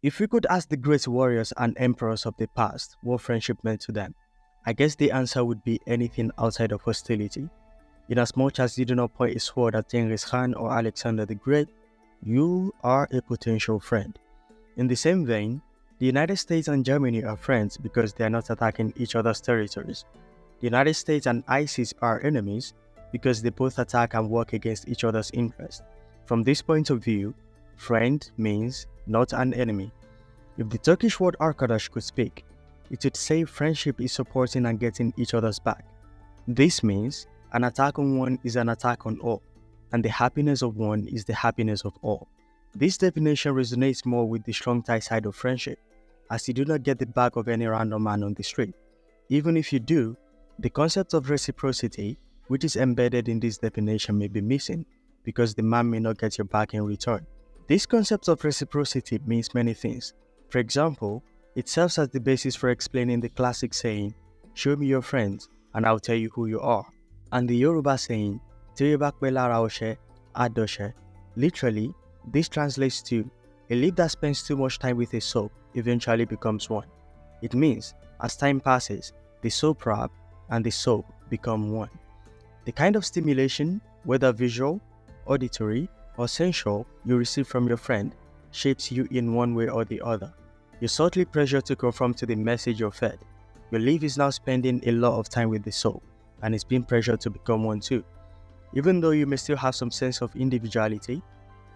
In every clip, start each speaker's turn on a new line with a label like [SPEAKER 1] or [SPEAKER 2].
[SPEAKER 1] If we could ask the great warriors and emperors of the past what friendship meant to them, I guess the answer would be anything outside of hostility. Inasmuch as you do not point a sword at Genghis Khan or Alexander the Great, you are a potential friend. In the same vein, the United States and Germany are friends because they are not attacking each other's territories. The United States and ISIS are enemies because they both attack and work against each other's interests. From this point of view, friend means not an enemy. If the Turkish word arkadaş could speak, it would say friendship is supporting and getting each other's back. This means an attack on one is an attack on all, and the happiness of one is the happiness of all. This definition resonates more with the strong tie side of friendship, as you do not get the back of any random man on the street. Even if you do, the concept of reciprocity, which is embedded in this definition, may be missing, because the man may not get your back in return. This concept of reciprocity means many things. For example, it serves as the basis for explaining the classic saying, "Show me your friends, and I'll tell you who you are," and the Yoruba saying, "Teyebakpe lara oshe, adoshe." Literally, this translates to, a leaf that spends too much time with a soap eventually becomes one. It means, as time passes, the soap wrap and the soap become one. The kind of stimulation, whether visual, auditory, or sensual, you receive from your friend shapes you in one way or the other. You're subtly pressured to conform to the message you're fed. Your leaf is now spending a lot of time with the soap, and it's being pressured to become one too. Even though you may still have some sense of individuality,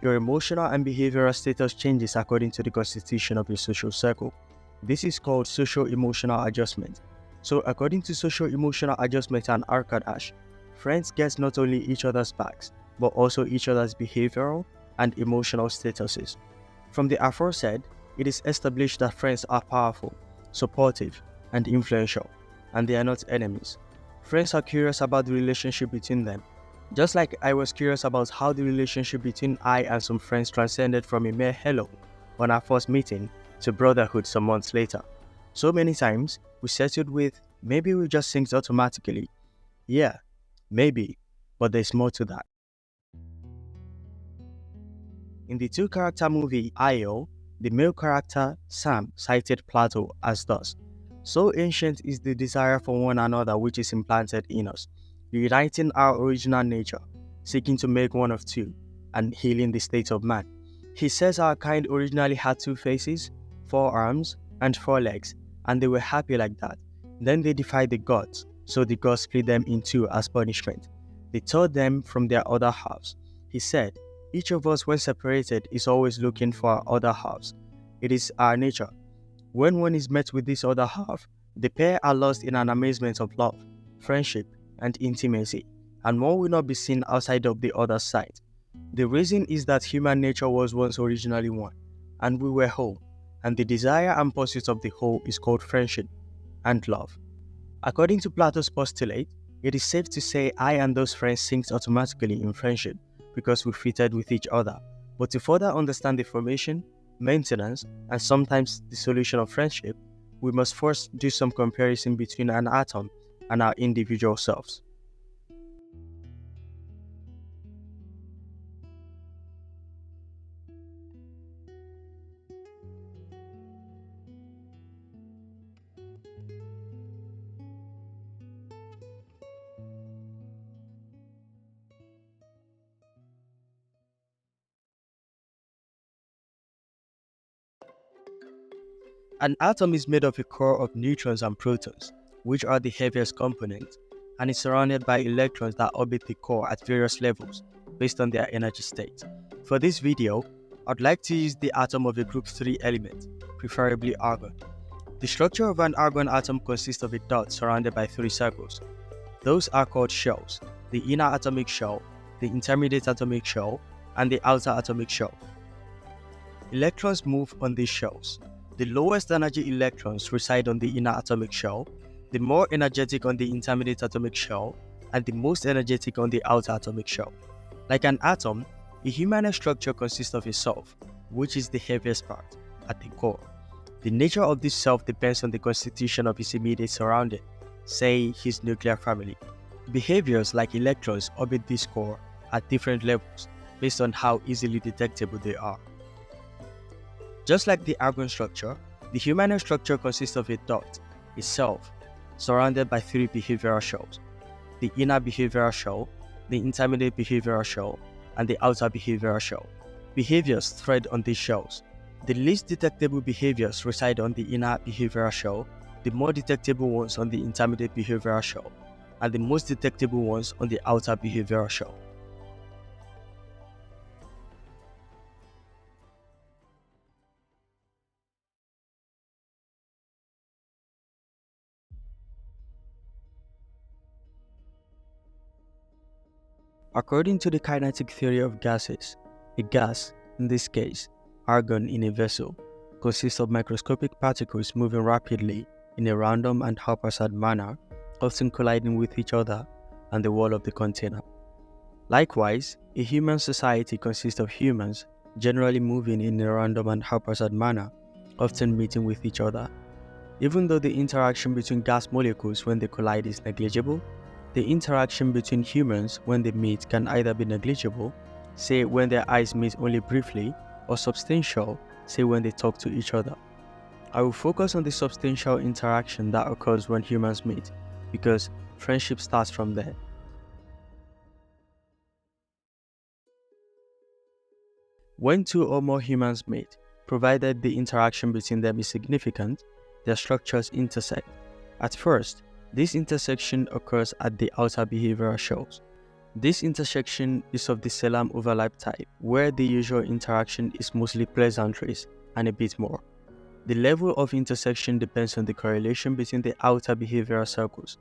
[SPEAKER 1] your emotional and behavioral status changes according to the constitution of your social circle. This is called social-emotional adjustment. So according to social-emotional adjustment and arkadaş, friends get not only each other's backs, but also each other's behavioral and emotional statuses. From the aforesaid, it is established that friends are powerful, supportive, and influential, and they are not enemies. Friends are curious about the relationship between them. Just like I was curious about how the relationship between I and some friends transcended from a mere hello on our first meeting to brotherhood some months later. So many times, we settled with, maybe we just synced automatically. Yeah, maybe, but there's more to that. In the two-character movie Io, the male character Sam cited Plato as thus, "So ancient is the desire for one another which is implanted in us, uniting our original nature, seeking to make one of two, and healing the state of man." He says our kind originally had 2 faces, 4 arms, and 4 legs, and they were happy like that. Then they defied the gods, so the gods split them in 2 as punishment. They tore them from their other halves. He said, each of us when separated is always looking for our other halves. It is our nature. When one is met with this other half, the pair are lost in an amazement of love, friendship, and intimacy, and one will not be seen outside of the other side. The reason is that human nature was once originally one, and we were whole, and the desire and pursuit of the whole is called friendship and love. According to Plato's postulate, it is safe to say I and those friends synced automatically in friendship because we fitted with each other. But to further understand the formation, maintenance, and sometimes dissolution of friendship, we must first do some comparison between an atom and our individual selves. An atom is made of a core of neutrons and protons, which are the heaviest components, and is surrounded by electrons that orbit the core at various levels based on their energy state. For this video, I'd like to use the atom of a group 3 element, preferably argon. The structure of an argon atom consists of a dot surrounded by 3 circles. Those are called shells: the inner atomic shell, the intermediate atomic shell, and the outer atomic shell. Electrons move on these shells. The lowest energy electrons reside on the inner atomic shell, the more energetic on the intermediate atomic shell, and the most energetic on the outer atomic shell. Like an atom, a humanoid structure consists of a self, which is the heaviest part, at the core. The nature of this self depends on the constitution of his immediate surrounding, say his nuclear family. Behaviors like electrons orbit this core at different levels based on how easily detectable they are. Just like the argon structure, the humanoid structure consists of a thought, a self, surrounded by three behavioral shells: the inner behavioral shell, the intermediate behavioral shell, and the outer behavioral shell. Behaviors thread on these shells. The least detectable behaviors reside on the inner behavioral shell, the more detectable ones on the intermediate behavioral shell, and the most detectable ones on the outer behavioral shell. According to the kinetic theory of gases, a gas, in this case argon in a vessel, consists of microscopic particles moving rapidly in a random and haphazard manner, often colliding with each other and the wall of the container. Likewise, a human society consists of humans generally moving in a random and haphazard manner, often meeting with each other. Even though the interaction between gas molecules when they collide is negligible, the interaction between humans when they meet can either be negligible, say when their eyes meet only briefly, or substantial, say when they talk to each other. I will focus on the substantial interaction that occurs when humans meet, because friendship starts from there. When two or more humans meet, provided the interaction between them is significant, their structures intersect. At first, this intersection occurs at the outer behavioral shells. This intersection is of the salam overlap type, where the usual interaction is mostly pleasantries and a bit more. The level of intersection depends on the correlation between the outer behavioral circles.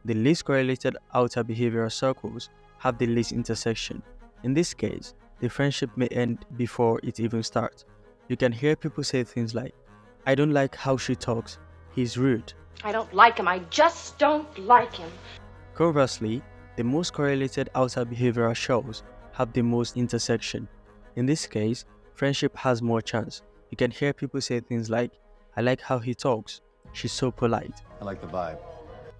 [SPEAKER 1] The least correlated outer behavioral circles have the least intersection. In this case, the friendship may end before it even starts. You can hear people say things like, "I don't like how she talks, he's rude."
[SPEAKER 2] I don't like him, I just don't like him.
[SPEAKER 1] Conversely, the most correlated outer behavioral shells have the most intersection. In this case, friendship has more chance. You can hear people say things like, "I like how he talks, she's so polite."
[SPEAKER 3] I like the vibe.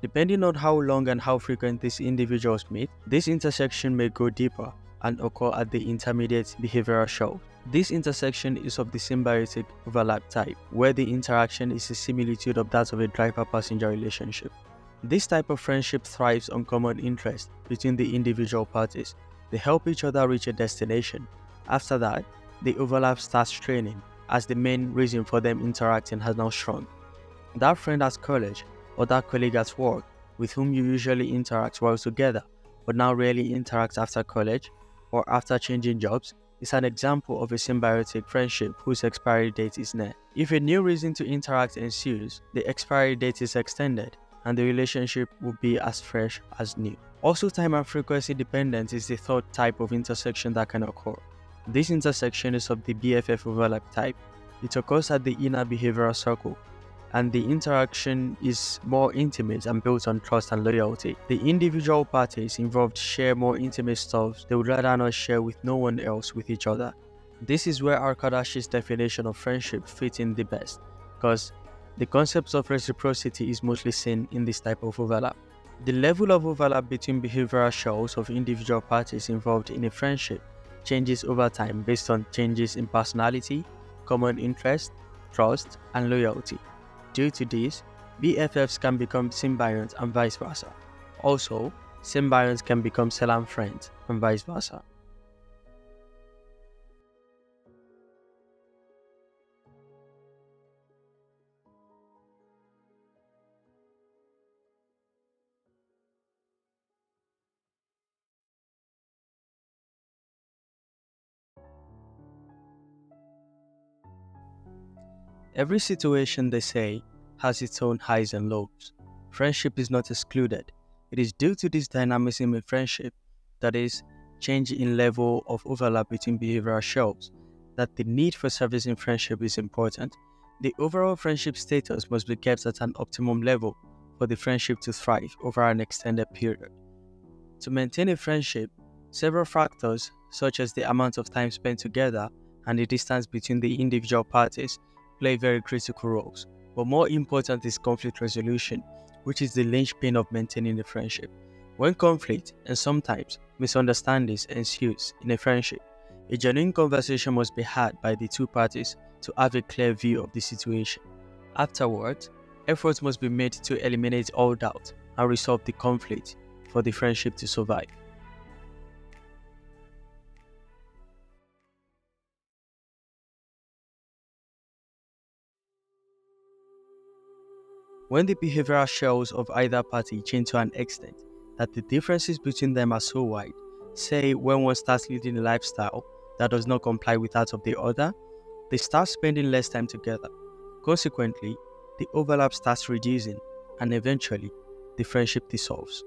[SPEAKER 1] Depending on how long and how frequent these individuals meet, this intersection may go deeper and occur at the intermediate behavioral shell. This intersection is of the symbiotic overlap type, where the interaction is a similitude of that of a driver-passenger relationship. This type of friendship thrives on common interest between the individual parties. They help each other reach a destination. After that, the overlap starts straining, as the main reason for them interacting has now shrunk. That friend at college or that colleague at work with whom you usually interact while together but now rarely interact after college or after changing jobs is an example of a symbiotic friendship whose expiry date is near. If a new reason to interact ensues, the expiry date is extended and the relationship will be as fresh as new. Also, time and frequency dependence is the third type of intersection that can occur. This intersection is of the BFF overlap type. It occurs at the inner behavioral circle, and the interaction is more intimate and built on trust and loyalty. The individual parties involved share more intimate stuff they would rather not share with no one else with each other. This is where Arkadash's definition of friendship fits in the best, because the concept of reciprocity is mostly seen in this type of overlap. The level of overlap between behavioral shells of individual parties involved in a friendship changes over time based on changes in personality, common interest, trust, and loyalty. Due to this, BFFs can become symbionts and vice versa. Also, symbionts can become salam friends and vice versa. Every situation, they say, has its own highs and lows. Friendship is not excluded. It is due to this dynamism in friendship, that is, change in level of overlap between behavioral shells, that the need for servicing friendship is important. The overall friendship status must be kept at an optimum level for the friendship to thrive over an extended period. To maintain a friendship, several factors, such as the amount of time spent together and the distance between the individual parties, play very critical roles. But more important is conflict resolution, which is the linchpin of maintaining a friendship. When conflict and sometimes misunderstandings ensues in a friendship, a genuine conversation must be had by the two parties to have a clear view of the situation. Afterwards, efforts must be made to eliminate all doubt and resolve the conflict for the friendship to survive. When the behavioral shells of either party change to an extent that the differences between them are so wide, say when one starts leading a lifestyle that does not comply with that of the other, they start spending less time together. Consequently, the overlap starts reducing and eventually the friendship dissolves.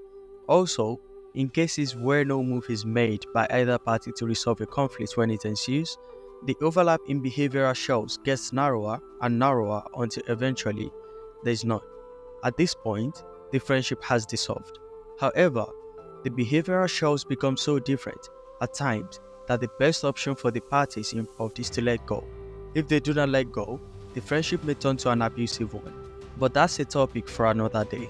[SPEAKER 1] Also, in cases where no move is made by either party to resolve a conflict when it ensues, the overlap in behavioral shells gets narrower and narrower until eventually there is none. At this point, the friendship has dissolved. However, the behavioral shells become so different at times that the best option for the parties involved is to let go. If they do not let go, the friendship may turn to an abusive one. But that's a topic for another day.